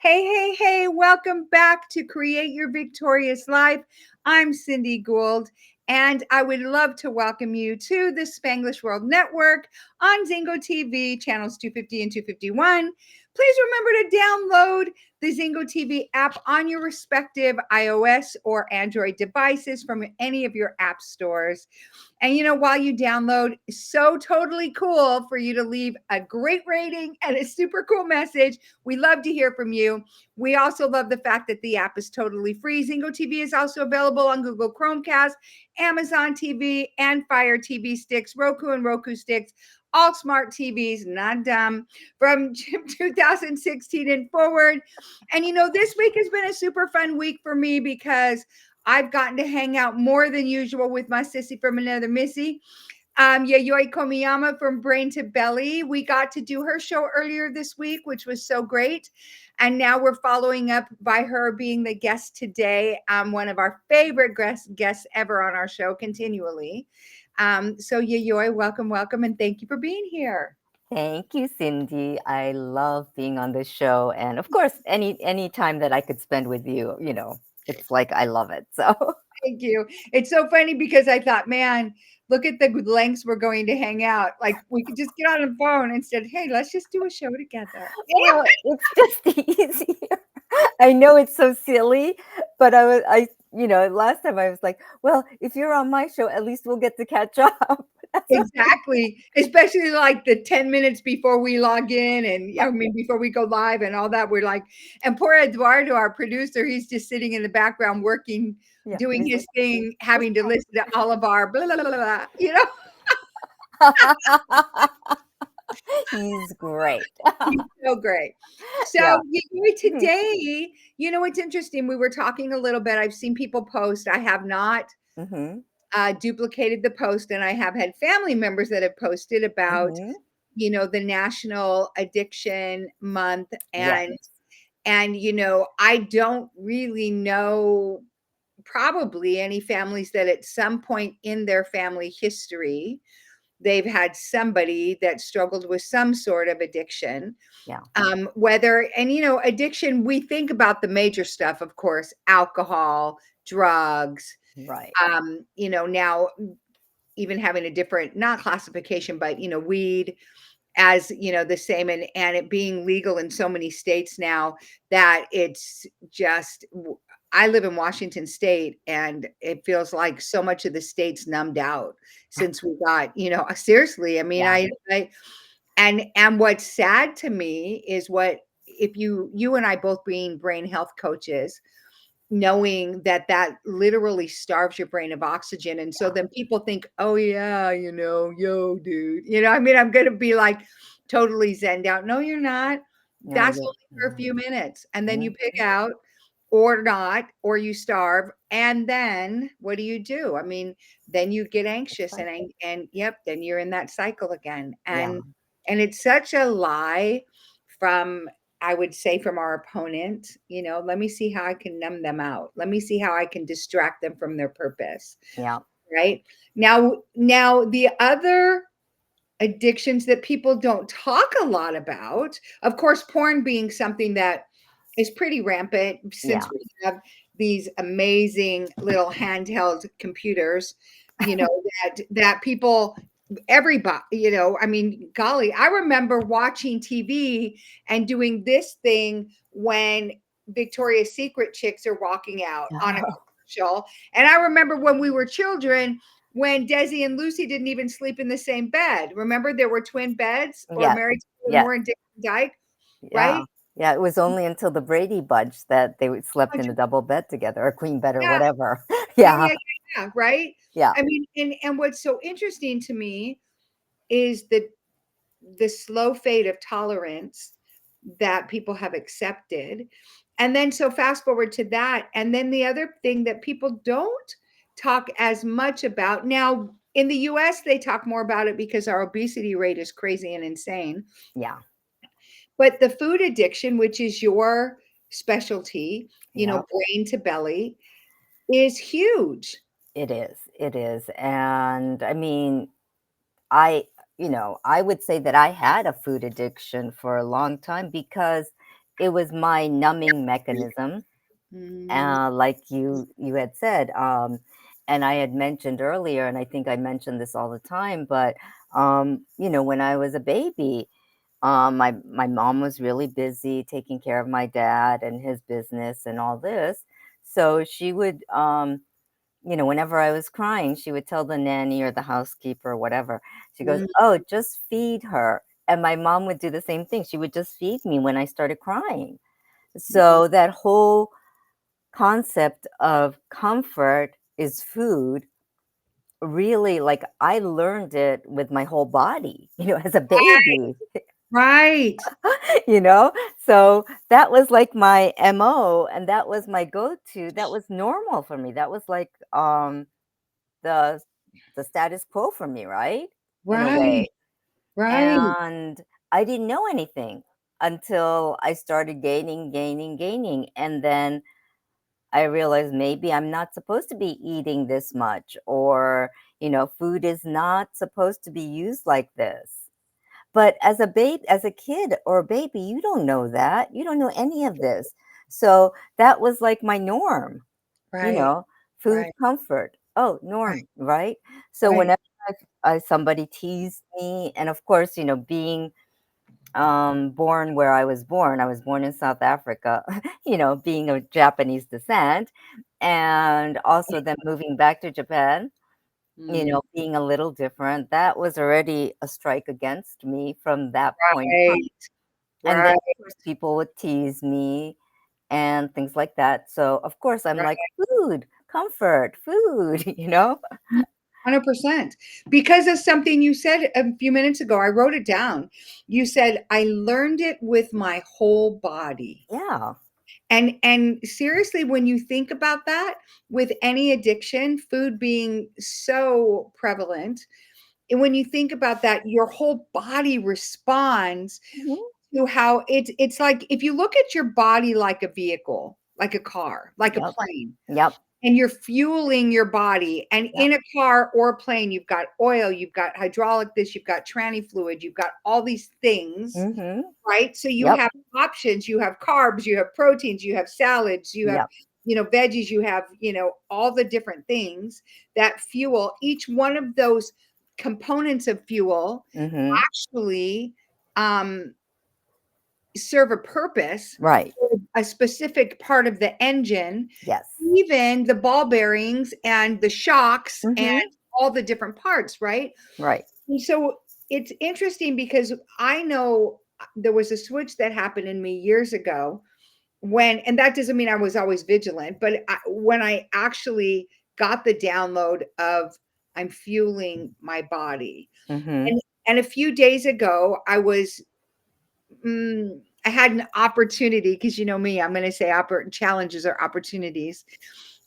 Hey, welcome back to Create Your Victorious Life. I'm Cindy Gould, and I would love to welcome you to the Spanglish World Network on Zingo TV, channels 250 and 251. Please remember to download the Zingo TV app on your respective iOS or Android devices from any of your app stores. And while you download, so totally cool for you to leave a great rating and a super cool message. We love to hear from you. We also love the fact that the app is totally free. Zingo TV is also available on Google Chromecast, Amazon TV, and Fire TV sticks, Roku and Roku sticks, all smart TVs, not dumb, from 2016 and forward. And this week has been a super fun week for me because I've gotten to hang out more than usual with my sissy from another missy. Yayoi Komiyama from Brain to Belly. We got to do her show earlier this week, which was so great. And now we're following up by her being the guest today. One of our favorite guests ever on our show continually. So Yayoi, welcome, and thank you for being here. Thank you, Cindy. I love being on this show, and of course, any time that I could spend with you, it's like I love it. So Thank you. It's so funny because I thought, man, look at the lengths we're going to hang out. Like we could just get on the phone and said, hey, let's just do a show together. well, it's just easier. I know it's so silly, but last time I was like, well, if you're on my show, at least we'll get to catch up. Exactly. Especially like the 10 minutes before we log in and before we go live and all that. We're like, and poor Eduardo, our producer, he's just sitting in the background working, Yeah, doing he's his thing, having to listen to all of our blah, blah, blah, blah. he's great. He's so great. So Yeah. Mhm. today, it's interesting. We were talking a little bit. I've seen people post. I have not Mhm. duplicated the post, and I have had family members that have posted about, Mhm. the National Addiction Month, Yes. and I don't really know probably any families that at some point in their family history they've had somebody that struggled with some sort of addiction. Yeah. Whether, and addiction, we think about the major stuff, of course, alcohol, drugs, Right. now even having a different, not classification, but weed as the same, and it being legal in so many states now that it's just, I live in Washington State, and it feels like so much of the state's numbed out since we got, seriously. I mean, Yeah. I and what's sad to me is what, if you and I both being brain health coaches, knowing that literally starves your brain of oxygen. And so Yeah. then people think, oh yeah, yo, dude, I'm going to be like totally zened out. No, you're not. No, That's you're. only for a few minutes. And then you Mhm. pig out or not, or you starve. And then what do? I mean, then you get That's anxious right. and yep, then you're in that cycle again. Yeah. And it's such a lie from, I would say, from our opponent. Let me see how I can numb them out. Let me see how I can distract them from their purpose. Yeah. Right? Now the other addictions that people don't talk a lot about, of course, porn being something that is pretty rampant Yeah. since we have these amazing little handheld computers, that people, everybody, I mean, golly, I remember watching TV and doing this thing when Victoria's Secret chicks are walking out on a commercial. And I remember when we were children, when Desi and Lucy didn't even sleep in the same bed. Remember, there were twin beds, or Yes. Mary Tyler Yes. Moore and Dick Van Dyke, Yeah. right? Yeah, it was only until the Brady Bunch that they slept in a double bed together, or queen bed or Yeah, whatever. yeah, Yeah. yeah, yeah, right. Yeah. I mean, and what's so interesting to me is the slow fade of tolerance that people have accepted. And then so fast forward to that. And then the other thing that people don't talk as much about now in the US, they talk more about it because our obesity rate is crazy and insane. Yeah. But the food addiction, which is your specialty, Yeah. brain to belly, is huge. It is. It is. And I mean, I, I would say that I had a food addiction for a long time because it was my numbing mechanism, Mm, like you had said, and I had mentioned earlier, and I think I mentioned this all the time, but when I was a baby, my mom was really busy taking care of my dad and his business and all this, so she would, whenever I was crying, she would tell the nanny or the housekeeper or whatever. She goes, mm, "Oh, just feed her." And my mom would do the same thing. She would just feed me when I started crying. mm. So that whole concept of comfort is food. Really, like I learned it with my whole body, as a baby, Right. you know? So that was like my MO, and that was my go-to. That was normal for me. That was like the the status quo for me, right? In a Right. way. Right. And I didn't know anything until I started gaining, gaining, gaining. And then I realized maybe I'm not supposed to be eating this much, or, food is not supposed to be used like this. But as a kid or a baby, you don't know that. You don't know any of this. So that was like my norm, you Right. know, food Right. comfort. Oh, Right. norm, right? So Right. whenever somebody teased me, and of course, being born where I was born in South Africa, being of Japanese descent, and also then moving back to Japan, Mm, being a little different, that was already a strike against me from that point on. right. And then, Right. of course, people would tease me and things like that. So, of course, I'm Right. like, food, comfort, food, you know? 100%. Because of something you said a few minutes ago, I wrote it down. You said, I learned it with my whole body. Yeah. And seriously, when you think about that, with any addiction, food being so prevalent, and when you think about that, your whole body responds Mhm. to how it's like if you look at your body like a vehicle, like a car, like a Yep. plane, Yep. and you're fueling your body. And Yep. in a car or a plane, you've got oil, you've got hydraulic this, you've got tranny fluid, you've got all these things, Mhm. right? So you Yep. have options, you have carbs, you have proteins, you have salads, you have, Yep. veggies, you have, all the different things that fuel. Each one of those components of fuel Mhm. actually um, serve a purpose Right. for a specific part of the engine, Yes. even the ball bearings and the shocks and Mhm. all the different parts, right? Right. And so it's interesting because I know there was a switch that happened in me years ago and that doesn't mean I was always vigilant, but when I actually got the download of I'm fueling my body. Mhm. And a few days ago, I had an opportunity because you know me, I'm going to say challenges are opportunities.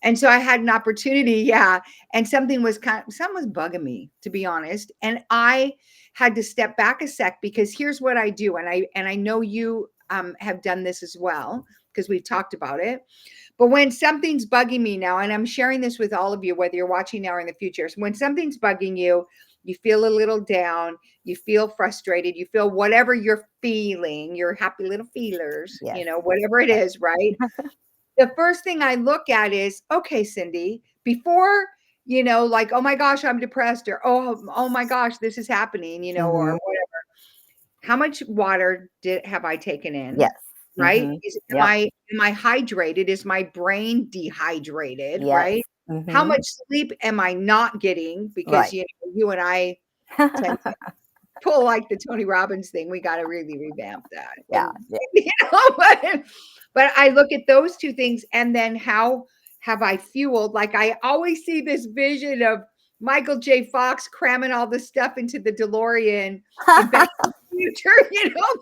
And so I had an opportunity, yeah, and something was bugging me, to be honest. And I had to step back a sec because here's what I do, and I know you have done this as well because we've talked about it. But when something's bugging me now, and I'm sharing this with all of you, whether you're watching now or in the future, so when something's bugging you, you feel a little down, you feel frustrated, you feel whatever you're feeling, your happy little feelers, Yes. whatever it Yes. is, right? The first thing I look at is, okay, Cindy, before, like, oh my gosh, I'm depressed, or oh my gosh, this is happening, or Mhm. whatever. How much water have I taken in? Yes. Right? Mhm. Am Yep. I hydrated? Is my brain dehydrated? Yes. Right? How Mhm. much sleep am I not getting? Because Right. you and I tend to pull like the Tony Robbins thing. We got to really revamp that. Yeah. And Yeah. but I look at those two things and then how have I fueled? Like I always see this vision of Michael J. Fox cramming all this stuff into the DeLorean in Back to the Future,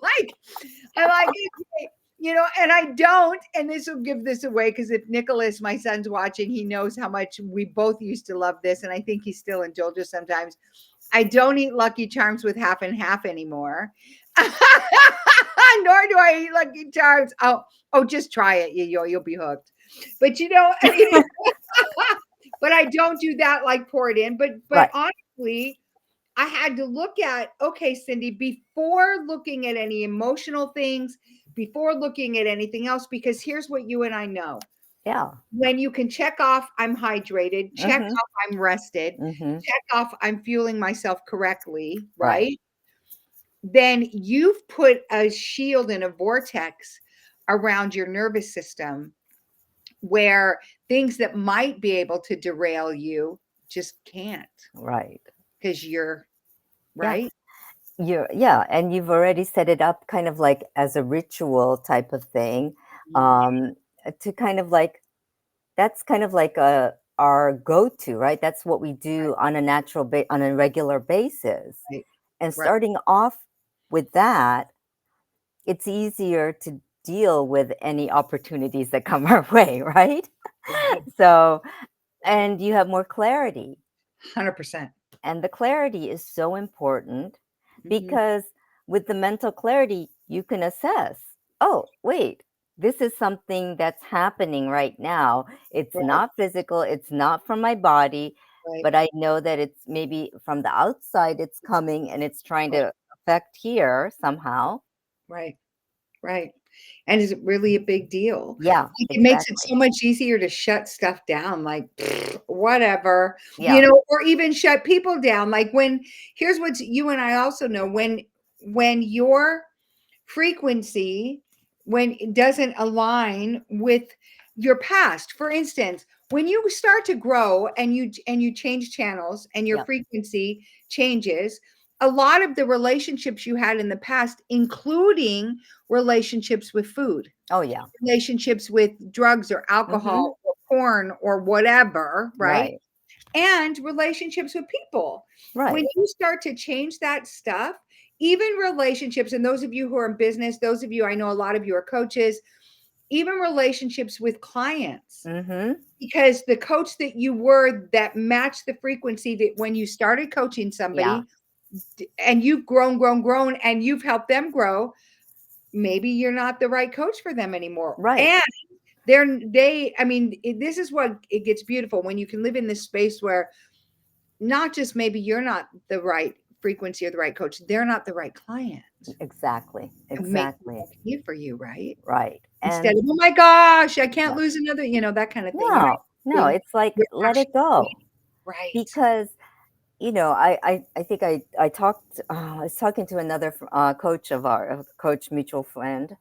like I'm like, okay, and I don't, and this will give this away because if Nicholas, my son's watching, he knows how much we both used to love this, and I think he still indulges sometimes. I don't eat Lucky Charms with half and half anymore. Nor do I eat Lucky Charms. Oh, just try it. You'll be hooked. But I mean, but I don't do that like pour it in. But Right. honestly, I had to look at, okay, Cindy, before looking at any emotional things, before looking at anything else, because here's what you and I know. Yeah. When you can check off, I'm hydrated, check Mhm. off, I'm rested, Mhm. check off, I'm fueling myself correctly, Right. right? Then you've put a shield and a vortex around your nervous system where things that might be able to derail you just can't Right. because you're Yeah. right. Yeah, and you've already set it up kind of like as a ritual type of thing, Mhm. to kind of like that's kind of like our go-to, right? That's what we do on a on a regular basis. Right, And right, starting off with that, it's easier to deal with any opportunities that come our way, right? right, So, right. and you have more clarity. 100%. And the clarity is so important Mhm. because with the mental clarity, you can assess, oh, wait, this is something that's happening right now. It's Right, not physical, it's not from my body, right, but I know that it's maybe from the outside, it's coming and it's trying right, to affect here somehow. right, right. And is it really a big deal? Yeah, Like, it makes it exactly. so much easier to shut stuff down, like, whatever, Yeah. or even shut people down. Like when here's what you and I also know when your frequency when it doesn't align with your past. For instance, when you start to grow and you change channels and your Yep. frequency changes, a lot of the relationships you had in the past, including relationships with food, Oh, yeah. relationships with drugs or Mm-hmm. alcohol or porn or whatever, right? Right. And relationships with people. When Right. you start to change that stuff, even relationships, and those of you who are in business, those of you, I know a lot of you are coaches, even relationships with clients, Mm-hmm. because the coach that you were that matched the frequency that when you started coaching Yeah. somebody and you've grown, and you've helped them grow, maybe you're not the right coach for them anymore. Right. And I mean, this is what it gets beautiful when you can live in this space where not just maybe you're not the right frequency or the right coach, they're not the right client. Exactly. And make it Exactly. okay for you, right? Right. Instead And of, oh my gosh, I can't yeah. lose another, that kind of thing. You know, No, no, you- it's like you're let it actually go right. because I think I talked I was talking to another coach of our coach mutual friend,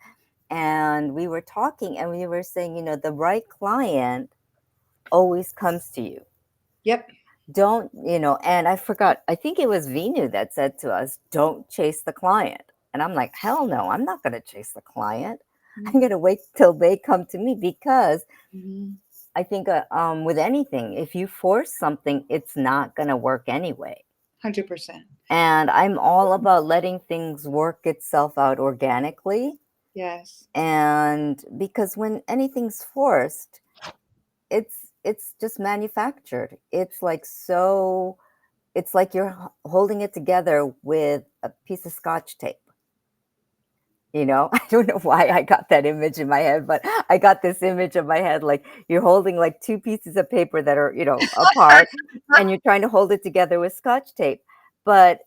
and we were talking and we were saying the right client always comes to you. Yep. Don't and I forgot, I think it was Vinu that said to us, don't chase the client. And I'm like, hell no, I'm not going to chase the client. I'm going to wait till they come to me because Mhm. I think with anything, if you force something, it's not going to work anyway. 100%. And I'm all about letting things work itself out organically. Yes. And because when anything's forced, it's just manufactured. It's like you're holding it together with a piece of scotch tape. I don't know why I got that image in my head, but I got this image in my head like you're holding like two pieces of paper that are, apart and you're trying to hold it together with scotch tape. But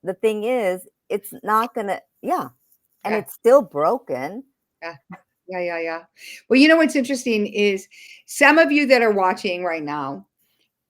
the thing is, it's not gonna, yeah, and Yeah. it's still broken. Yeah. Yeah. Yeah. Yeah. Well, what's interesting is some of you that are watching right now,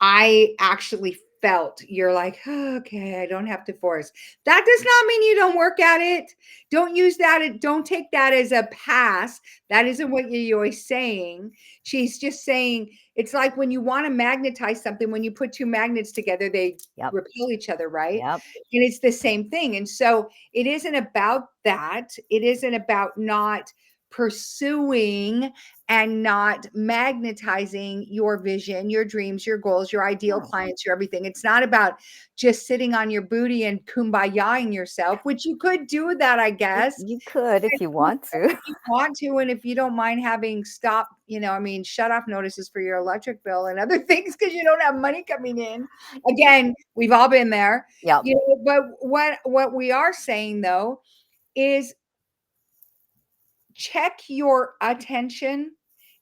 I actually felt you're like, "Oh, okay, I don't have to force." That does not mean you don't work at it. Don't use that. Don't take that as a pass. That isn't what you're saying. She's just saying it's like when you want to magnetize something, when you put two magnets together, they Yep. repel each other, right? Yep. And it's the same thing. And so it isn't about that. It isn't about not pursuing and not magnetizing your vision, your dreams, your goals, your ideal No, clients, your everything. It's not about just sitting on your booty and kumbayaing yourself, which you could do that, I guess. you could if you If want to. you want to, and if you don't mind having stop, I mean, shut off notices for your electric bill and other things because you don't have money coming in. Again, we've all been there. Yep. But what we are saying though is check your attention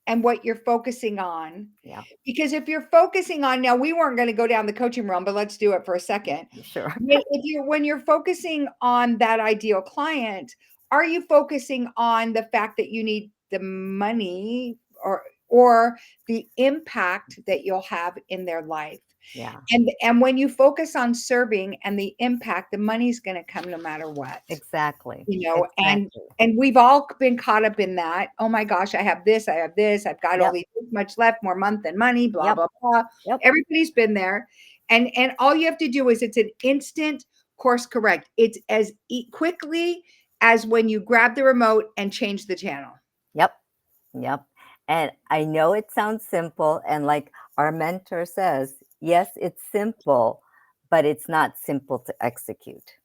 and what you're focusing on. Yeah. Because if you're focusing on, now we weren't going to go down the coaching realm, but let's do it for a second. Sure. When you're focusing on that ideal client, are you focusing on the fact that you need the money, or the impact that you'll have in their life? Yeah. And when you focus on serving and the impact, the money's going to come no matter what. Exactly. And Exactly. we've all been caught up in that. Oh my gosh, I have this, I've got Yep. only this much left, more month than money, blah Yep. blah blah. Yep. Everybody's been there. And all you have to do is, it's an instant course correct. It's as quickly as when you grab the remote and change the channel. Yep. Yep. And I know it sounds simple. And like our mentor says, yes, it's simple, but it's not simple to execute.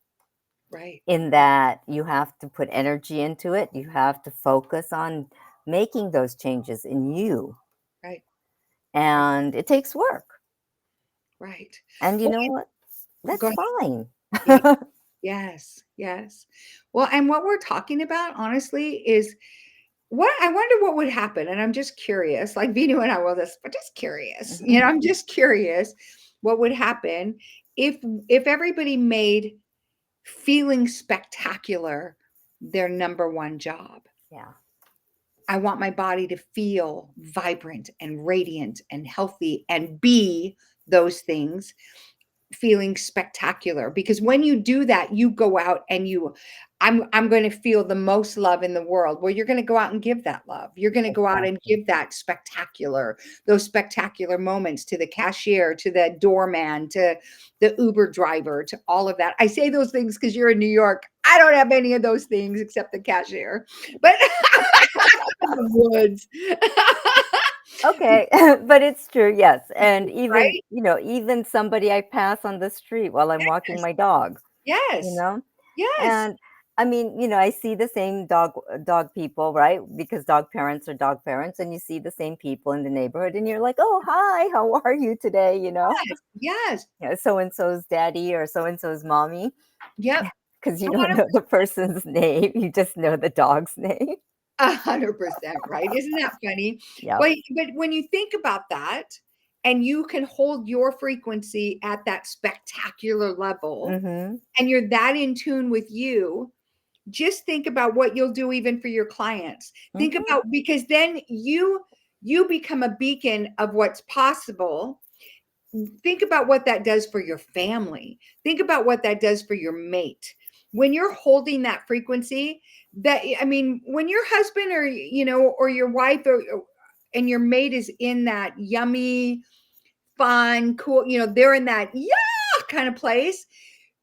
Right. In that you have to put energy into it, you have to focus on making those changes in you, Right. and it takes work. Right. And you Well, know what? go That's ahead. fine. Yeah. Yes. Yes. Well, and what we're talking about, honestly, is what I wonder what would happen. And I'm just curious, like Vinu and I will this, but just curious. Mhm. I'm just curious what would happen if everybody made feeling spectacular their number one job. Yeah. I want my body to feel vibrant and radiant and healthy and be those things, feeling spectacular. Because when you do that, you go out and I'm going to feel the most love in the world. Well, you're going to go out and give that love. You're going to go out and Exactly. give those spectacular moments to the cashier, to the doorman, to the Uber driver, to all of that. I say those things because you're in New York. I don't have any of those things except the cashier, but in the woods. Okay, but it's true, yes. And even, Right? even somebody I pass on the street while I'm walking Yes. my dog, you Yes. know? Yes. And I mean, I see the same dog people, right? Because dog parents are dog parents, and you see the same people in the neighborhood, and you're like, "Oh, hi, how are you today?" Yes. Yes. So and so's daddy or so and so's mommy, Yep. because you I don't want know the person's name, you just know the dog's name. 100% right. Isn't that funny? Yep. But when you think about that, and you can hold your frequency at that spectacular level, Mm-hmm. and you're that in tune with you, just think about what you'll do even for your clients. Think Mm-hmm. about, because then you become a beacon of what's possible. Think about what that does for your family. Think about what that does for your mate. When you're holding that frequency, that, I mean, when your husband, or your wife, and your mate is in that yummy, fun, cool, they're in that yeah kind of place,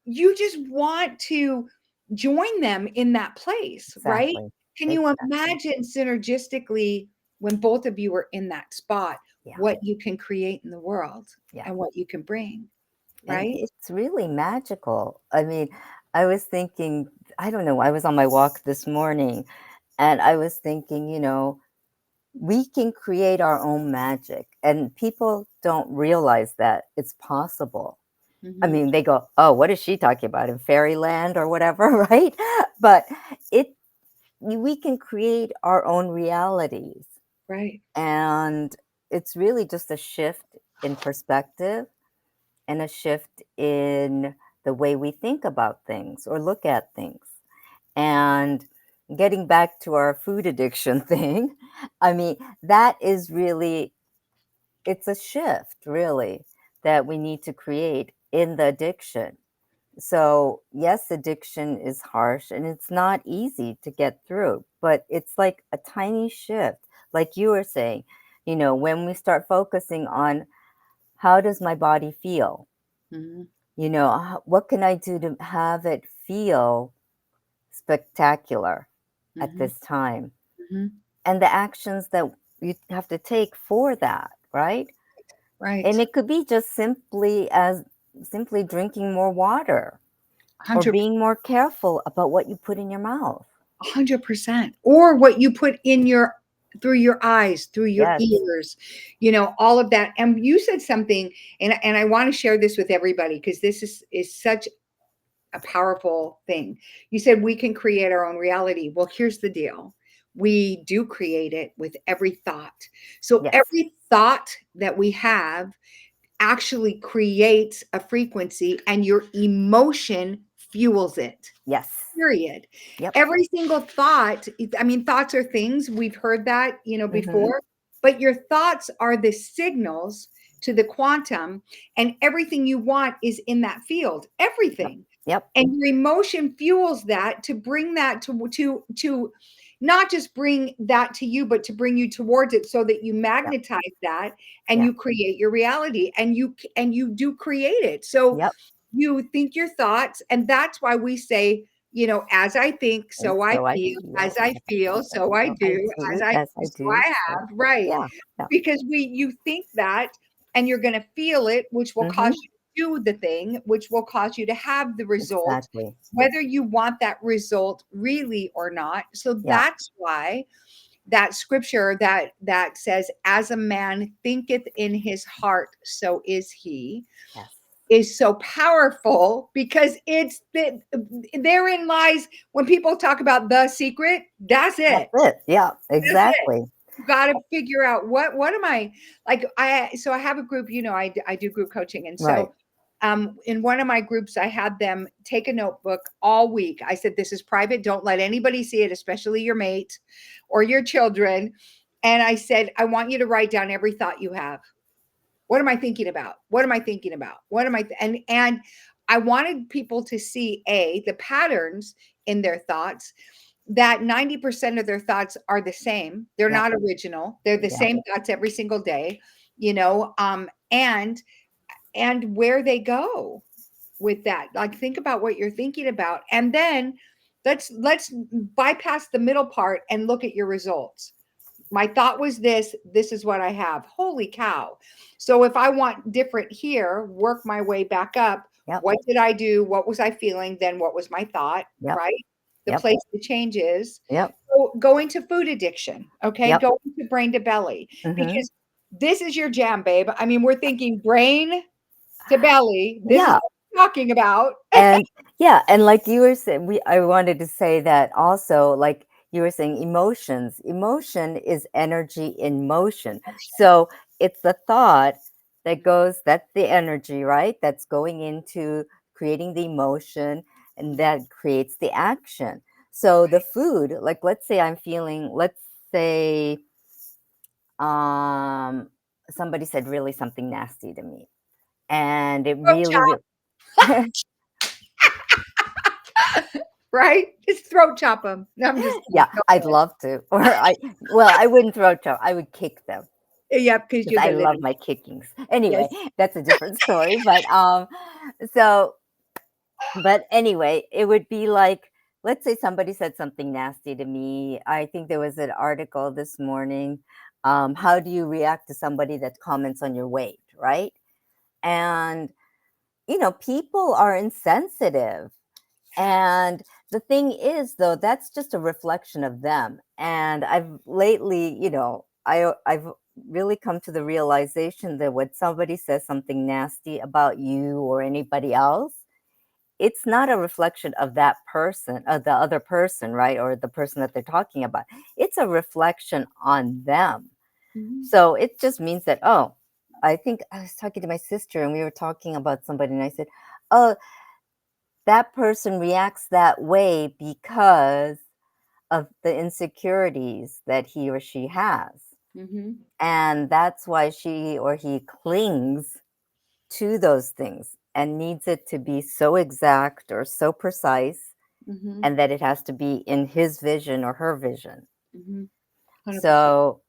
you just want to join them in that place, right? Exactly. Can you Exactly. imagine synergistically, when both of you are in that spot, Yeah. what you can create in the world Yeah. and what you can bring, And right? it's really magical. I mean, I was thinking, I don't know, I was on my walk this morning and I was thinking, we can create our own magic, and people don't realize that it's possible. I Mhm. mean, they go, "Oh, what is she talking about in fairyland or whatever," right? But it we can create our own realities, Right. and it's really just a shift in perspective and a shift in the way we think about things or look at things. And getting back to our food addiction thing, I mean, that is really, it's a shift really that we need to create in the addiction. So, yes, addiction is harsh and it's not easy to get through, but it's like a tiny shift. Like you were saying, when we start focusing on how does my body feel? Mhm. What can I do to have it feel spectacular at Mhm. this time? Mhm. And the actions that you have to take for that, right? And Right. it could be just simply drinking more water or 100 being more careful about what you put in your mouth. 100%. Or what you put in your through your eyes, through your Yes. ears, all of that. And you said something, and I want to share this with everybody, because this is such a powerful thing. You said we can create our own reality. Well, here's the deal. we do create it with every thought. So Yes. every thought that we have actually creates a frequency, and your emotion fuels it. Yes. Period. Yep. Every single thought, I mean, thoughts are things, we've heard that, Mm-hmm. before, but your thoughts are the signals to the quantum, and everything you want is in that field, Yep. everything. Yep. And your emotion fuels that to bring that to not just bring that to you, but to bring you towards it, so that you Yep. magnetize that and Yeah. you create your reality, and you do create it. So Yep. you think your thoughts, and that's why we say, as I think, And so I so I feel, as feel, I as I feel, feel, so I so I do, as do, I as I do, so do. I So have, right? yeah. Yeah. Because you think that, and you're going to feel it, which will cause Mm-hmm. you to do the thing, which will cause you to have the result, Exactly. whether you want that result really or not. So Yeah. that's why that scripture that says, as a man thinketh in his heart, so is he, Yes. is so powerful, because it's the therein lies, when people talk about the secret, that's That's it. it. Yeah. That's it. Exactly. You got to figure out what am I, like, I have a group, I do group coaching, and Right. so in one of my groups, I had them take a notebook all week. I said, this is private, don't let anybody see it, especially your mate or your children. And I said, I want you to write down every thought you have. What am I thinking about? What am I thinking about? What am I and I wanted people to see the patterns in their thoughts, that 90% of their thoughts are the same. They're Yep. not original. They're the Yep. same thoughts every single day, and where they go with that. Like, think about what you're thinking about, and then let's bypass the middle part and look at your results. My thought was this is what I have. Holy cow. So if I want different here, work my way back up. Yep. What did I do? What was I feeling? Then what was my thought? Yep. Right? The Yep. place the change is. Yep. So going to food addiction. Okay. Yep. Going to brain to belly, Mm-hmm. because this is your jam, babe. I mean, we're thinking brain to belly. This is Yeah. what we're talking about. And yeah, and like you were saying, I wanted to say that also, like you were saying, emotion is energy in motion. So it's the thought that goes, that's the energy, right, that's going into creating the emotion, and that creates the action. So the food, like, let's say I'm feeling, let's say um somebody said really something nasty to me, and it Throat really, chop, right? Just throat chop them. No, I'm just yeah, kidding. Go I'd love to. Or I wouldn't throw chow. I would kick them ahead. Yep, because because you're I the love little. my kickings. Anyway, Yes. that's a different story. So, but anyway, it would be like, let's say somebody said something nasty to me. I think there was an article this morning. How do you react to somebody that comments on your weight, right? And people are insensitive. And the thing is, though, that's just a reflection of them. And I've lately, I've really come to the realization that when somebody says something nasty about you or anybody else, it's not a reflection of that person, of the other person, right? Or the person that they're talking about. It's a reflection on them. Mhm. So it just means that, oh, I think I was talking to my sister and we were talking about somebody, and I said, oh, that person reacts that way because of the insecurities that he or she has. Mhm. And that's why she or he clings to those things and needs it to be so exact or so precise, Mhm. and that it has to be in his vision or her vision. Mhm. 100%. So,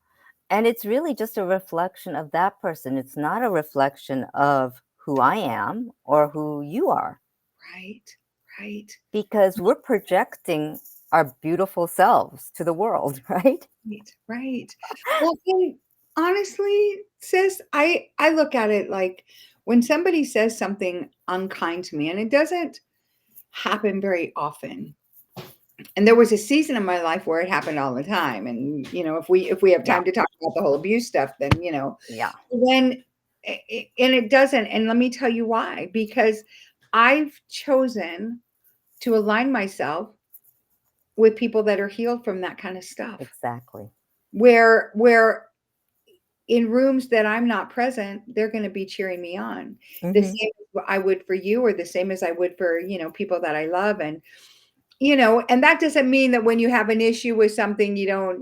and it's really just a reflection of that person. It's not a reflection of who I am or who you are, Right. Right. because we're projecting our beautiful selves to the world, right? Right. Right. Well, and honestly, sis, I look at it like, when somebody says something unkind to me, and it doesn't happen very often. And there was a season in my life where it happened all the time. And if we have Yeah, time to talk about the whole abuse stuff, then yeah, when and it doesn't. And let me tell you why. Because I've chosen to align myself with people that are healed from that kind of stuff. Exactly. Where in rooms that I'm not present, they're going to be cheering me on. The Hmm. same as I would for you, or the same as I would for, people that I love. And, and that doesn't mean that when you have an issue with something, you don't,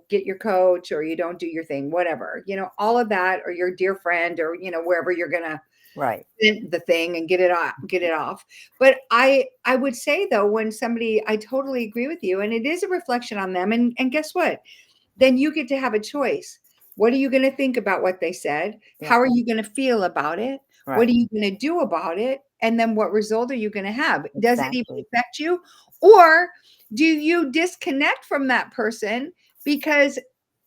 get your coach, or you don't do your thing, whatever, all of that, or your dear friend, or, wherever you're going to Right. the thing and get it off. But I would say, though, when somebody, I totally agree with you, and it is a reflection on them. And guess what? Then you get to have a choice. What are you going to think about what they said? Yeah. How are you going to feel about it? What Right. are you going to do about it? And then what result are you going to have? Does it even Exactly. affect you? Or do you disconnect from that person because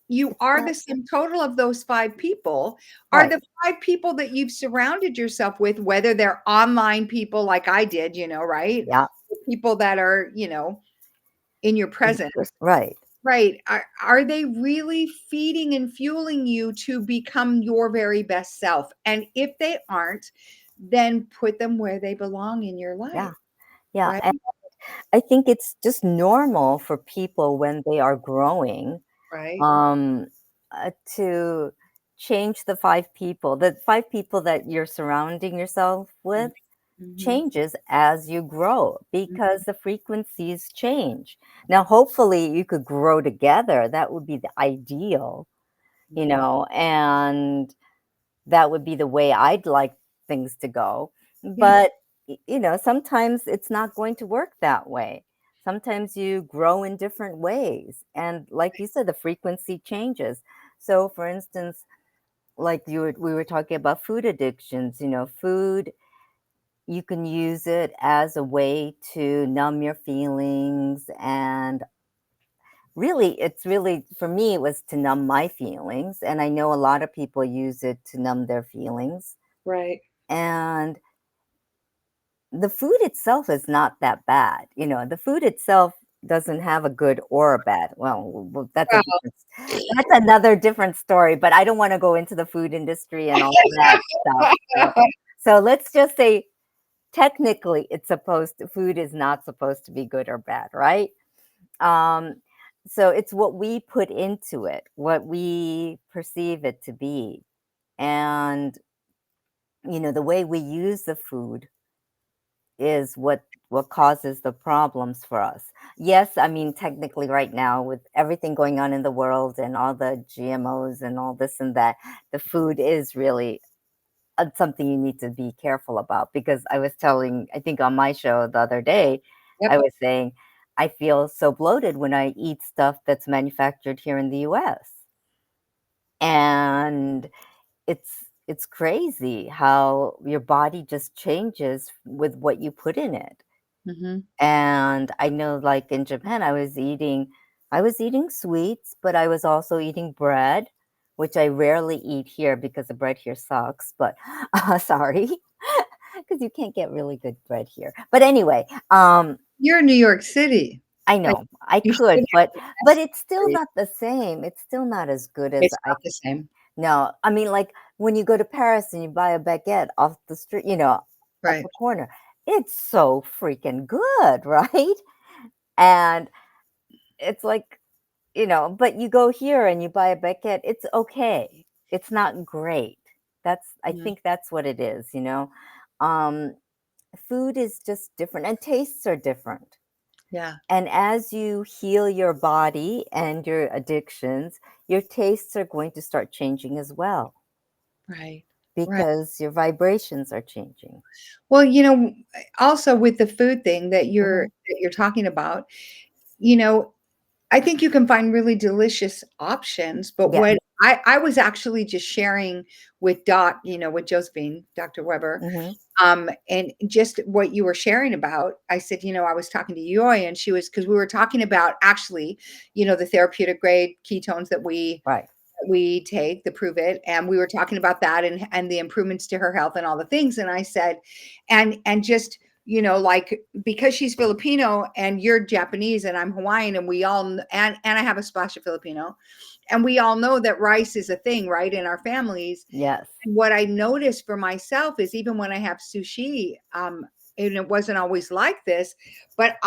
you are the Exactly. sum total of those five people? Are Right. the five people that you've surrounded yourself with, whether they're online people like I did, right? Yeah. People that are, in your presence. Right. Right. Are they really feeding and fueling you to become your very best self? And if they aren't, then put them where they belong in your life, Yeah. Yeah. right? And I think it's just normal for people when they are growing, Right. um, to change the five people that you're surrounding yourself with Mm-hmm. changes as you grow Mm-hmm. because the frequencies change. Now, hopefully, you could grow together. That would be the ideal, Mm-hmm. and that would be the way I'd like things to go. Yeah. But, sometimes it's not going to work that way. Sometimes you grow in different ways. And like you said, the frequency changes. So, for instance, like we were talking about food addictions, food, you can use it as a way to numb your feelings. And really, it's really, for me, it was to numb my feelings. And I know a lot of people use it to numb their feelings. Right. And the food itself is not that bad. The food itself doesn't have a good or a bad. Well, Well, that's another different story, but I don't want to go into the food industry and all of that stuff. So let's just say technically food is not supposed to be good or bad, right? Um, so it's what we put into it, what we perceive it to be. And, the way we use the food is what causes the problems for us. Yes, I mean technically right now with everything going on in the world and all the GMOs and all this and that, the food is really something you need to be careful about because I think on my show the other day, I yep. was saying I feel so bloated when I eat stuff that's manufactured here in the US. And it's crazy how your body just changes with what you put in it. Mm-hmm. And I know like in Japan I was eating sweets, but I was also eating bread, which I rarely eat here because the bread here sucks, but sorry. Because you can't get really good bread here. But anyway, You're in New York City. I Like, know I you should could, have but the but best it's still food. not the same. It's still not as good as It's I not the same. no. I mean, like when you go to Paris and you buy a baguette off the street, at Right. the corner, it's so freaking good, right? And it's like, but you go here and you buy a baguette, it's okay. It's not great. I Mhm. think that's what it is. Um, Food is just different and tastes are different. Yeah. And as you heal your body and your addictions, your tastes are going to start changing as well Right. Right. because your vibrations are changing. Well, also with the food thing that you're Hmm. that you're talking about, you know, I think you can find really delicious options, but Yeah. what I was actually just sharing with with Josephine, Dr. Weber, Hmm. and just what you were sharing about. I said, I was talking to Yoy, and she was, because we were talking about actually, the therapeutic grade ketones that Right. we take, the prove it, and we were talking about that and the improvements to her health and all the things. And I said, and just, like, because she's Filipino and you're Japanese and I'm Hawaiian, and we all and I have a splash of Filipino, and we all know that rice is a thing, right, in our families. Yes. And what I noticed for myself is, even when I have sushi, and it wasn't always like this, but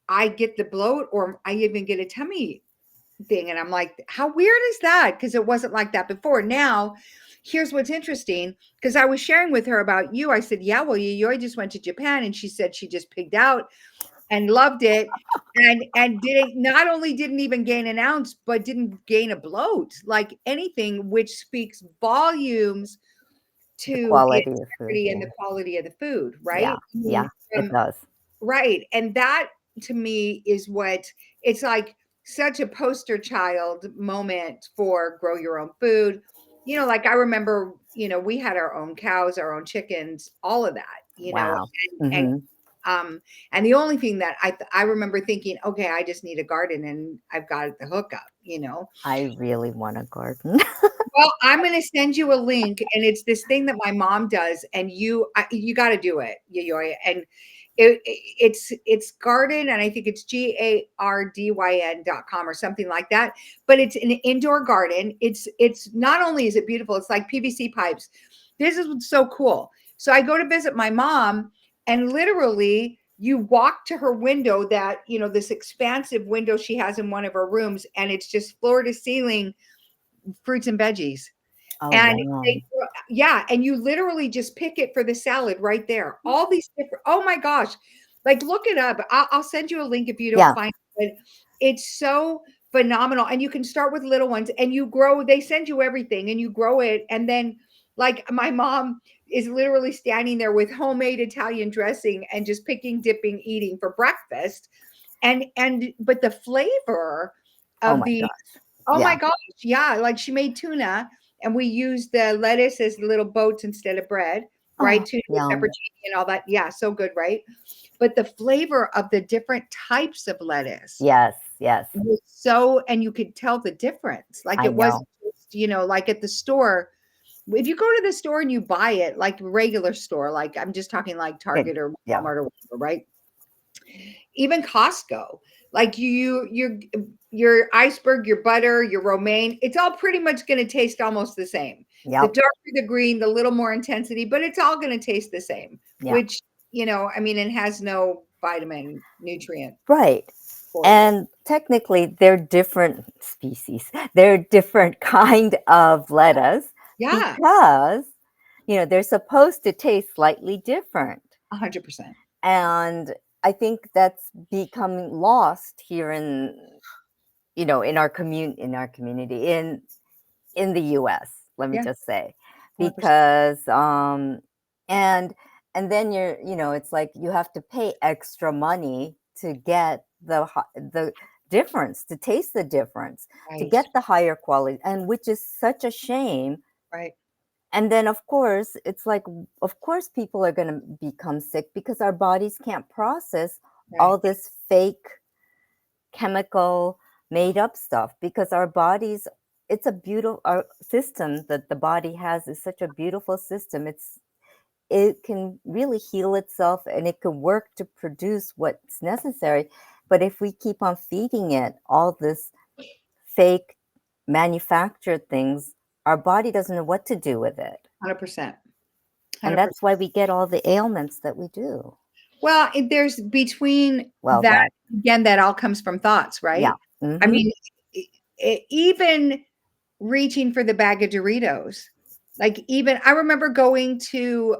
I get the bloat or I even get a tummy thing. And I'm like, how weird is that? Because it wasn't like that before. Now, here's what's interesting. Because I was sharing with her about you. I said, yeah, well, Yayoi just went to Japan and she said she just pigged out and loved it. And didn't not only didn't even gain an ounce, but didn't gain a bloat, like anything, which speaks volumes The to the quality of food. integrity and Yeah. the quality of the food, Yeah. right? I Yeah. mean, It does. right. And that to me is what it's like, such a poster child moment for grow your own food. Like I remember, we had our own cows, our own chickens, all of that, Wow. and Hmm. um and the only thing that I remember thinking, okay, I just need a garden and I've got the hookup. I really want a garden. Well, I'm gonna send you a link, and it's this thing that my mom does, and you got to do it, Yoyoya. And it's garden, and I think it's gardyn.com or something like that. But it's an indoor garden. It's not only is it beautiful, it's like PVC pipes. This is what's so cool. So I go to visit my mom, and literally you walk to her window, that this expansive window she has in one of her rooms, and it's just floor to ceiling fruits and veggies. Oh, And wow. yeah, and you literally just pick it for the salad right there. All these different, oh my gosh, like look it up. I'll send you a link if you don't Yeah. find it. It's so phenomenal. And you can start with little ones and you grow, they send you everything and you grow it. And then, like, my mom is literally standing there with homemade Italian dressing and just picking, dipping, eating for breakfast. But the flavor Oh of my the, gosh. oh my Yeah. gosh, yeah, like she made tuna and we used the lettuce as little boats instead of bread, right? Oh, Tuna with yum. pepperoni and all that. Yeah, so good, right? But the flavor of the different types of lettuce Yes. Yes. was so, and you could tell the difference. Like I it wasn't know. just, like at the store. If you go to the store and you buy it, like regular store, like I'm just talking like It, Target or yeah. Walmart or whatever, right? Even Costco, like your iceberg, your butter, your romaine, it's all pretty much going to taste almost the same. The Yep. darker the green, the little more intensity, but it's all going to taste the same, Yeah. which, I mean, it has no vitamin nutrient Right. for you. And technically, they're different species. They're different kind of lettuce Yeah, because, they're supposed to taste slightly different. 100%. And I think that's becoming lost here in our community in the US, let me Yeah, just say. 100%. Because and then it's like you have to pay extra money to get the difference, to taste the difference, to Right, get the higher quality, and which is such a shame. right, And then of course it's like, of course people are going to become sick because our bodies can't process right. all this fake chemical made up stuff, because our bodies, it's a beautiful, our system that the body has is such a beautiful system. It can really heal itself and it can work to produce what's necessary. But if we keep on feeding it all this fake manufactured things, our body doesn't know what to do with it. 100%. And 100%. that's why we get all the ailments that we do. Well, there's between Well, that, that, again, that all comes from thoughts, yeah. right? I Hmm. mean, even reaching for the bag of Doritos. Like, even I remember going to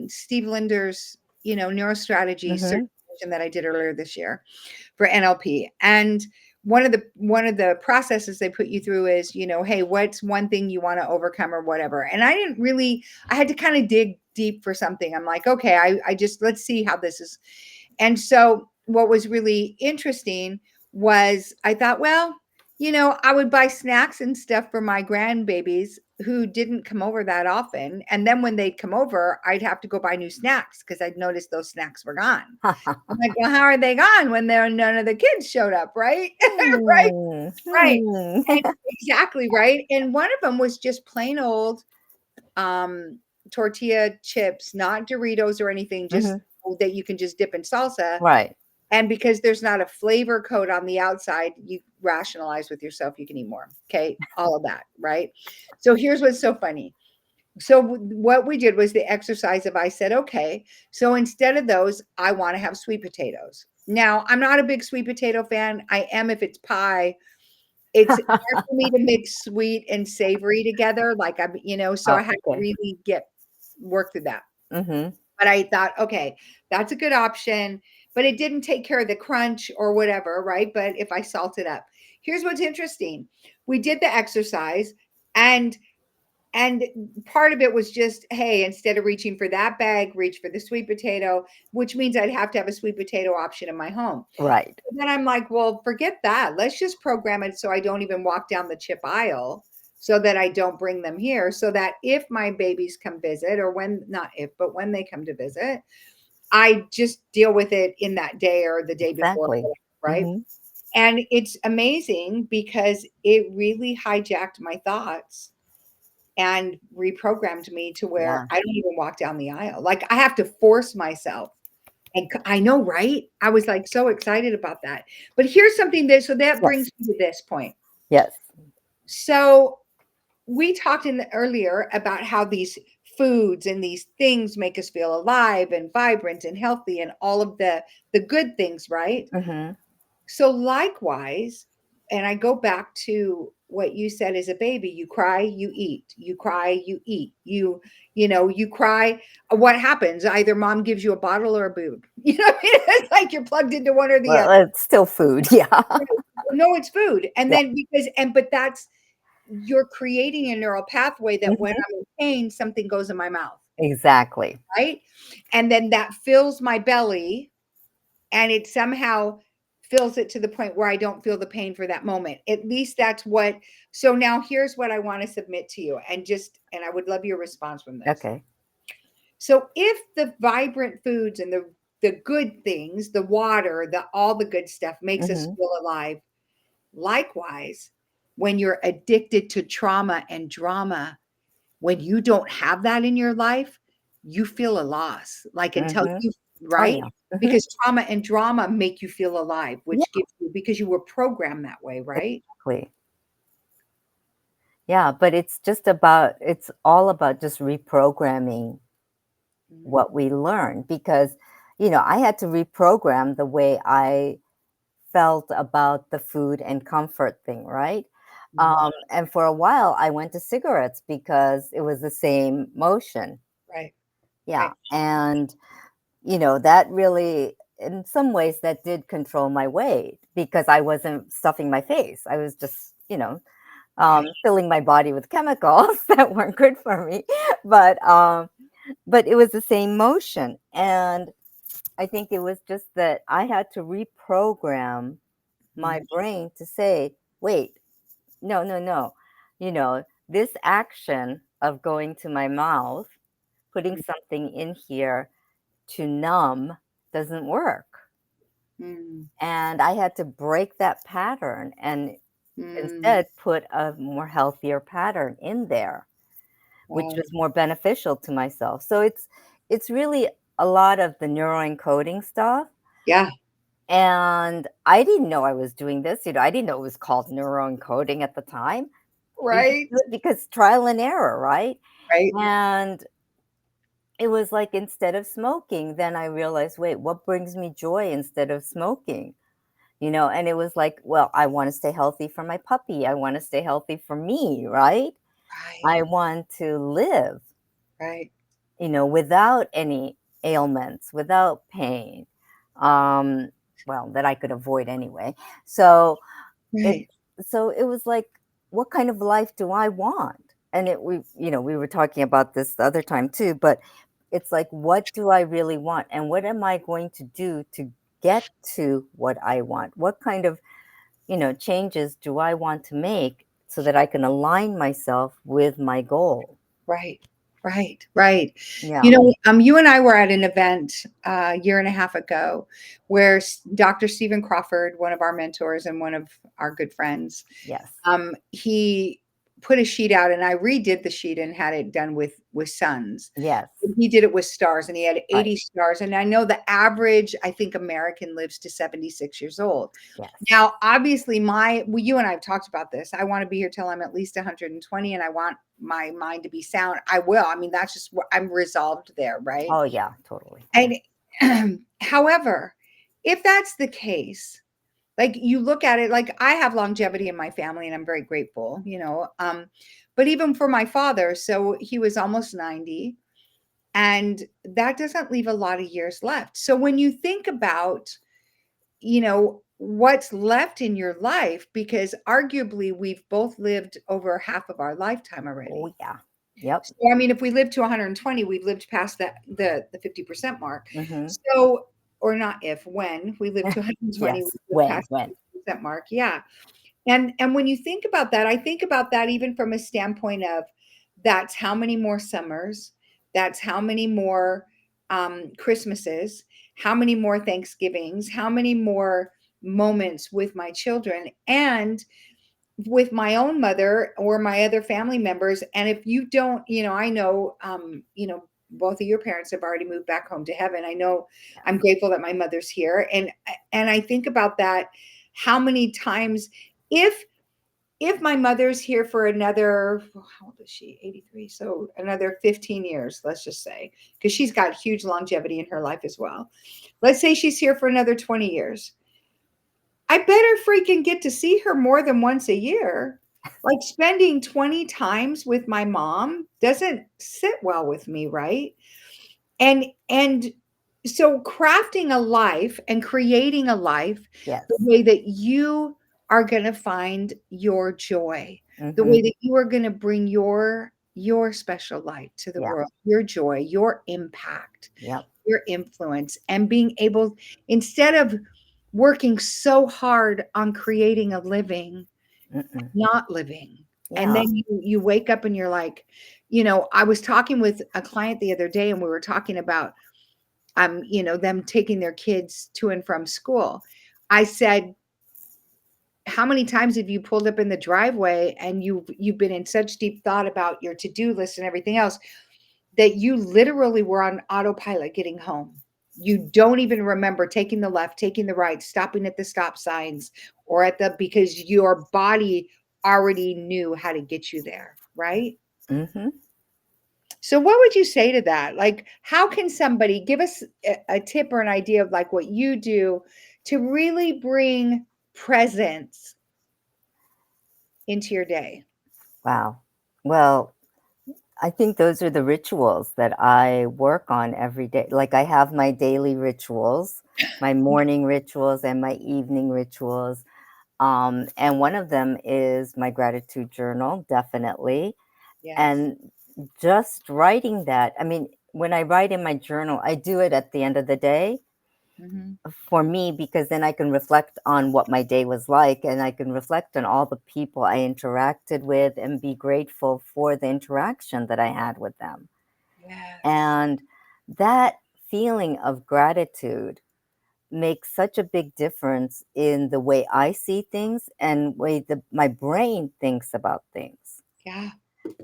Steve Linder's, neurostrategy Hmm. certification that I did earlier this year for NLP. And one of the processes they put you through is, hey, what's one thing you want to overcome or whatever. And I had to kind of dig deep for something. I'm like, okay, I just, let's see how this is. And so what was really interesting was I thought, well, I would buy snacks and stuff for my grandbabies who didn't come over that often. And then when they'd come over, I'd have to go buy new snacks because I'd noticed those snacks were gone. I'm like, well, how are they gone when none of the kids showed up, right? Right, Hmm. right. Hmm. And exactly, right. And one of them was just plain old um tortilla chips, not Doritos or anything, just Hmm. that you can just dip in salsa. Right. And because there's not a flavor coat on the outside, you rationalize with yourself you can eat more. Okay, all of that, right? So here's what's so funny. So what we did was the exercise of, I said, okay, so instead of those, I want to have sweet potatoes. Now, I'm not a big sweet potato fan. I am if it's pie. It's hard for me to mix sweet and savory together, like, so Oh, I had to okay. really work through that. Mm-hmm. But I thought, okay, that's a good option, but it didn't take care of the crunch or whatever, right? But if I salt it up. Here's what's interesting. We did the exercise, and and part of it was just, hey, instead of reaching for that bag, reach for the sweet potato, which means I'd have to have a sweet potato option in my home. Right. And then I'm like, well, forget that. Let's just program it so I don't even walk down the chip aisle, so that I don't bring them here. So that if my babies come visit, or when, not if, but when they come to visit, I just deal with it in that day or the day before, Exactly. right? Mm-hmm. And it's amazing because it really hijacked my thoughts and reprogrammed me to where Yeah. I don't even walk down the aisle. Like, I have to force myself. And I know, right? I was like so excited about that. But here's something so that Yes. brings me to this point. Yes. So we talked earlier about how these foods and these things make us feel alive and vibrant and healthy and all of the good things, right? Mm-hmm. So likewise, and I go back to what you said as a baby, you cry, you eat, you cry, you eat, you cry. What happens? Either mom gives you a bottle or a boob. It's like you're plugged into one or the Well, other. it's still food. Yeah. No, it's food. And Yeah. then but that's, you're creating a neural pathway that when Hmm. I'm in pain, something goes in my mouth, Exactly. right? And then that fills my belly, and it somehow fills it to the point where I don't feel the pain for that moment. At least that's what. So now here's what I want to submit to you, and I would love your response from this. Okay. So if the vibrant foods and the good things, the water, the all the good stuff makes us Mm-hmm. feel alive, likewise, when you're addicted to trauma and drama, when you don't have that in your life, you feel a loss, like, until Mm-hmm. you, Oh right? yeah. Mm-hmm. Because trauma and drama make you feel alive, Yeah. which gives you, because you were programmed that way, right? Exactly. Yeah, but it's all about just reprogramming Mm, what we learn because, I had to reprogram the way I felt about the food and comfort thing, right? mhm. And for a while, I went to cigarettes because it was the same motion. Right, Yeah. right. And, that really, in some ways, that did control my weight because I wasn't stuffing my face. I was just, Right. filling my body with chemicals that weren't good for me. But, but it was the same motion. And I think it was just that I had to reprogram my Mhm, brain to say, wait, no, no, no. This action of going to my mouth, putting something in here to numb doesn't work. mm, And I had to break that pattern and mm. instead put a more healthier pattern in there, which Wow. was more beneficial to myself. So it's really a lot of the neuroencoding stuff. Yeah. And I didn't know I was doing this. I didn't know it was called neuroencoding at the time. You just Right. do it because trial and error, right? Right. And it was like instead of smoking, then I realized, wait, what brings me joy instead of smoking? And it was like, well, I want to stay healthy for my puppy. I want to stay healthy for me, right? Right. I want to live, Right. without any ailments, without pain. Um, well, that I could avoid anyway. So it Right. so it was like, what kind of life do I want? And we were talking about this the other time too, but it's like, what do I really want? And what am I going to do to get to what I want? What kind of, changes do I want to make so that I can align myself with my goal? Right, right, right. Yeah. You and I were at an event a year and a half ago where Dr. Stephen Crawford, one of our mentors and one of our good friends, Yes. he put a sheet out, and I redid the sheet and had it done with suns. Yes. He did it with stars, and he had Right. 80 stars. And I know the average, I think, American lives to 76 years old. Yes. Now, obviously, you and I have talked about this. I want to be here till I'm at least 120, and I want my mind to be sound. I will. I mean, that's just what I'm resolved there, right? Oh yeah, totally. Yeah. And however, if that's the case, like you look at it, like I have longevity in my family and I'm very grateful, but even for my father, so he was almost 90, and that doesn't leave a lot of years left. So when you think about, what's left in your life, because arguably we've both lived over half of our lifetime Oh, already. yeah. Yep. So I mean, if we live to 120, we've lived past that the 50% mark. Hmm. So, or not if, when we live to 120, we Yes. live past When? the 50% mark. Yeah. And when you think about that, I think about that even from a standpoint of, that's how many more summers, that's how many more Christmases, how many more Thanksgivings, how many more moments with my children and with my own mother or my other family members. And if you don't, I know, both of your parents have already moved back home to heaven. I know, I'm grateful that my mother's here. And I think about that, how many times, if my mother's here for another, how old is she? 83. So another 15 years, let's just say, because she's got huge longevity in her life as well. Let's say she's here for another 20 years. I better freaking get to see her more than once a year. Like spending 20 times with my mom doesn't sit well with me, right? And so crafting a life and creating a life the Yes. way that you are going to find your joy, the way Hmm. that you are going to bring your special light to the Yeah. world, your joy, your impact, Yep. your influence, and being able, instead of working so hard on creating a living, Mm-mm. not living. And Yeah. then you wake up and you're like, I was talking with a client the other day and we were talking about them taking their kids to and from school. I said, how many times have you pulled up in the driveway and you've been in such deep thought about your to-do list and everything else that you literally were on autopilot getting home? You don't even remember taking the left, taking the right, stopping at the stop signs or because your body already knew how to get you there, right? Hmm. So what would you say to that? Like, how can somebody give us a tip or an idea of like what you do to really bring presence into your day? Wow. Well, I think those are the rituals that I work on every day. Like I have my daily rituals, my morning rituals and my evening rituals. And one of them is my gratitude journal, definitely. Yes. And just writing that, I mean, when I write in my journal, I do it at the end of the day Hmm. for me because then I can reflect on what my day was like and I can reflect on all the people I interacted with and be grateful for the interaction that I had with them. Yes. And that feeling of gratitude makes such a big difference in the way I see things and way my brain thinks about things. Yeah.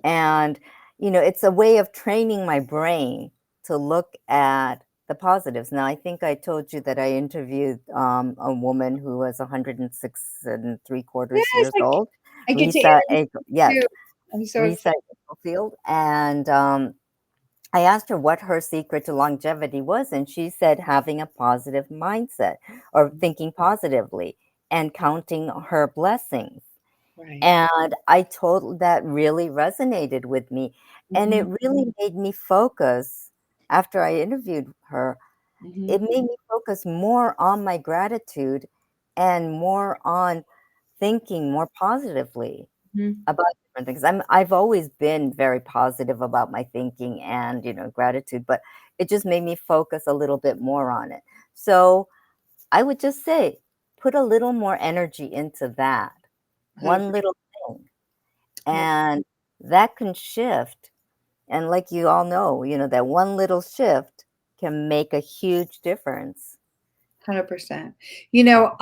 And, it's a way of training my brain to look at the positives. Now, I think I told you that I interviewed a woman who was 106 and three quarters Yes, years old, I get to Risa, interview yes, you too. I'm so Risa excited. Field. And I asked her what her secret to longevity was, and she said having a positive mindset or thinking positively and counting her blessings. Right. And I told that really resonated with me. And it Hmm. really made me focus after I interviewed her, it Hmm. made me focus more on my gratitude and more on thinking more positively Hmm. about different things. I've always been very positive about my thinking and, gratitude, but it just made me focus a little bit more on it. So I would just say, put a little more energy into that, one 100%. little thing, and that can shift. And like you all know, that one little shift can make a huge difference. 100%. Yeah.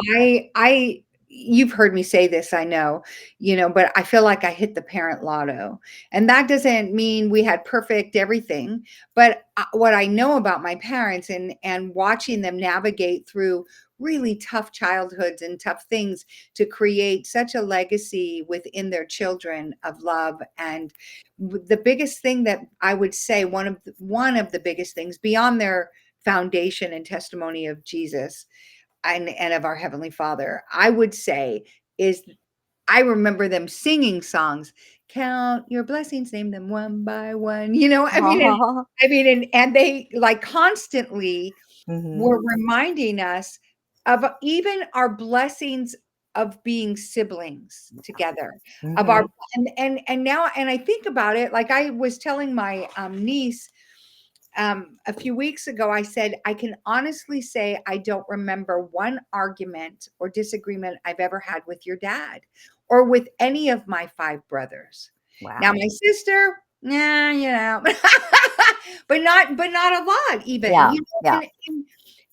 You've heard me say this, I know, but I feel like I hit the parent lotto. And that doesn't mean we had perfect everything, but what I know about my parents and watching them navigate through really tough childhoods and tough things to create such a legacy within their children of love. And the biggest thing that I would say, one of the biggest things beyond their foundation and testimony of Jesus, and of our Heavenly Father, I would say, is I remember them singing songs. Count your blessings, name them one by one. And they like constantly were Mhm. reminding us of even our blessings of being siblings together, of our Mhm. and now and I think about it, like I was telling my niece a few weeks ago, I said, I can honestly say I don't remember one argument or disagreement I've ever had with your dad or with any of my five brothers. Now, Wow. my sister, yeah, but not a lot, even, Yeah. Yeah.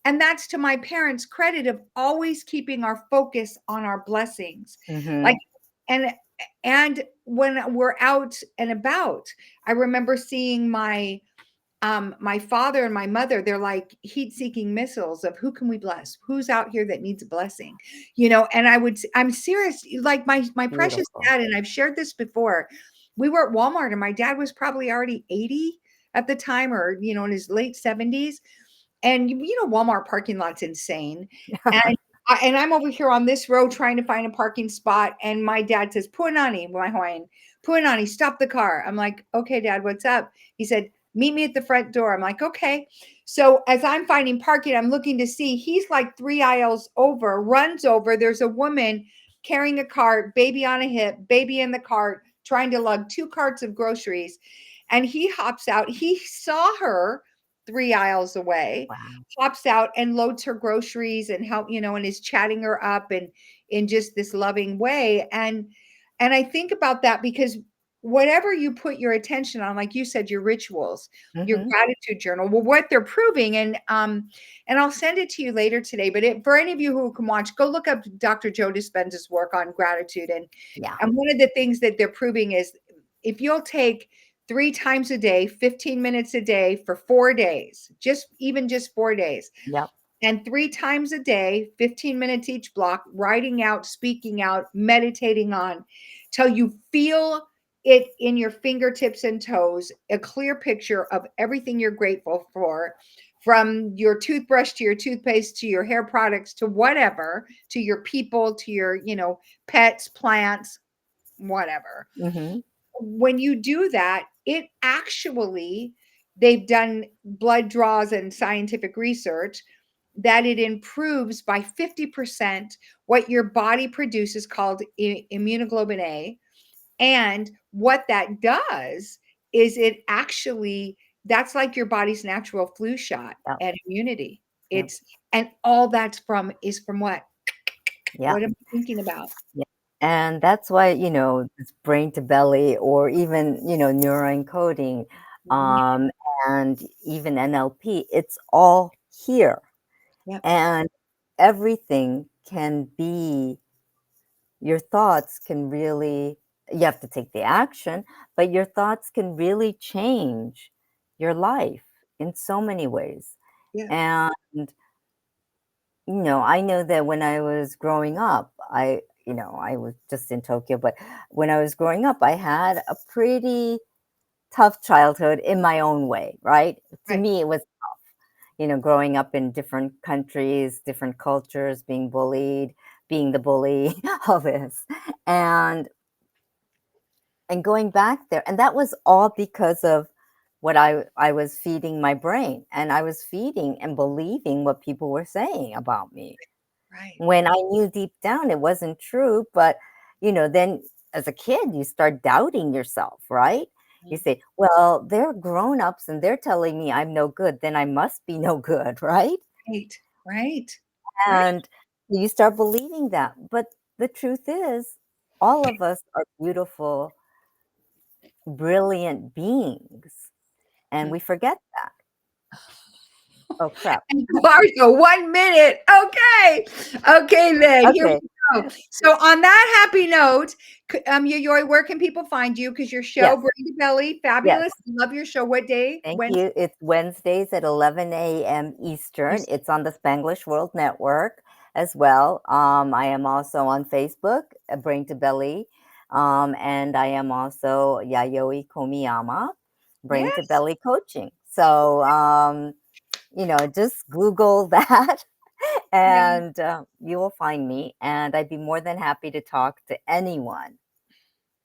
and that's to my parents' credit of always keeping our focus on our blessings. Like, Mhm. and when we're out and about, I remember seeing my father and my mother, they're like heat-seeking missiles of who can we bless? Who's out here that needs a blessing? And I'm serious, like my precious Beautiful. dad, and I've shared this before. We were at Walmart and my dad was probably already 80 at the time, or in his late 70s. And Walmart parking lot's insane. And I'm over here on this road trying to find a parking spot, and my dad says, "Puanani, my Hawaiian, Puanani, stop the car." I'm like, "Okay, Dad, what's up?" He said, "Meet me at the front door." I'm like, "Okay." So as I'm finding parking, I'm looking to see. He's like 3 aisles over, runs over. There's a woman carrying a cart, baby on a hip, baby in the cart, trying to lug 2 carts of groceries. And he hops out. He saw her 3 aisles away, Wow. hops out and loads her groceries and and is chatting her up and in just this loving way. And I think about that because whatever you put your attention on, like you said, your rituals, your Mhm. gratitude journal, well, what they're proving, and I'll send it to you later today. But for any of you who can watch, go look up Dr. Joe Dispenza's work on gratitude. Yeah. And one of the things that they're proving is if you'll take 3 times a day, 15 minutes a day for 4 days, just 4 days, Yep. and 3 times a day, 15 minutes each block, writing out, speaking out, meditating on, till you feel it in your fingertips and toes, a clear picture of everything you're grateful for, from your toothbrush to your toothpaste to your hair products to whatever, to your people, to your, pets, plants, whatever. Mhm. When you do that, it actually, they've done blood draws and scientific research that it improves by 50% what your body produces called immunoglobulin A. And what that does is it actually, that's like your body's natural flu shot Yep. and immunity. Yep. It's, and all that's from is from what? Yeah. What am I thinking about? Yeah. And that's why, this brain to belly or even, neuroencoding, Mhm. um, and even NLP, it's all here. Yep. And everything can be, your thoughts can really, you have to take the action, but your thoughts can really change your life in so many ways. Yeah. And, I know that when I was growing up, I was just in Tokyo, but when I was growing up, I had a pretty tough childhood in my own way, right? To Right. me, it was, growing up in different countries, different cultures, being bullied, being the bully, all this. And going back there, and that was all because of what I was feeding my brain, and I was feeding and believing what people were saying about me Right. when I knew deep down it wasn't true. But then as a kid you start doubting yourself, right? You Mhm. say, well, they're grown-ups and they're telling me I'm no good, then I must be no good, right? Right. Right. Right. And you start believing that. But the truth is, all of us are beautiful, brilliant beings, and we forget that. Oh, crap. Mario, 1 minute. Okay. Okay, then here Okay. we go. So on that happy note, Yoy, where can people find you? Because your show, Yes, Bring the Belly, yes. fabulous. Love your show. What day? Thank When? you. It's Wednesdays at 11 a.m. Eastern. It's on the Spanglish World Network as well. I am also on Facebook, Brain to Belly. And I am also Yayoi Komiyama, Brain to Yes. Belly Coaching. So, just Google that Yeah. and you will find me. And I'd be more than happy to talk to anyone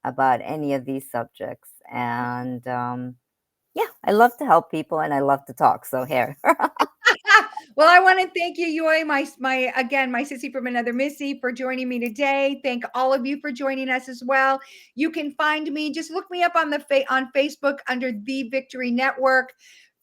about any of these subjects. And yeah, I love to help people and I love to talk. So here. Well, I want to thank you, Yoi, my again, my sissy from another Missy, for joining me today. Thank all of you for joining us as well. You can find me, just look me up on on Facebook under the Victory Network.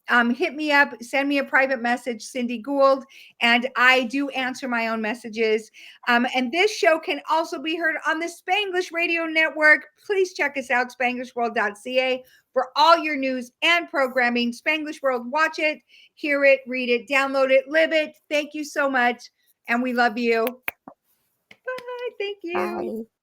Hit me up, send me a private message, Cindy Gould, and I do answer my own messages. And this show can also be heard on the Spanglish Radio Network. Please check us out, spanglishworld.ca, for all your news and programming. Spanglish World, watch it, hear it, read it, download it, live it. Thank you so much, and we love you. Bye. Thank you. Bye.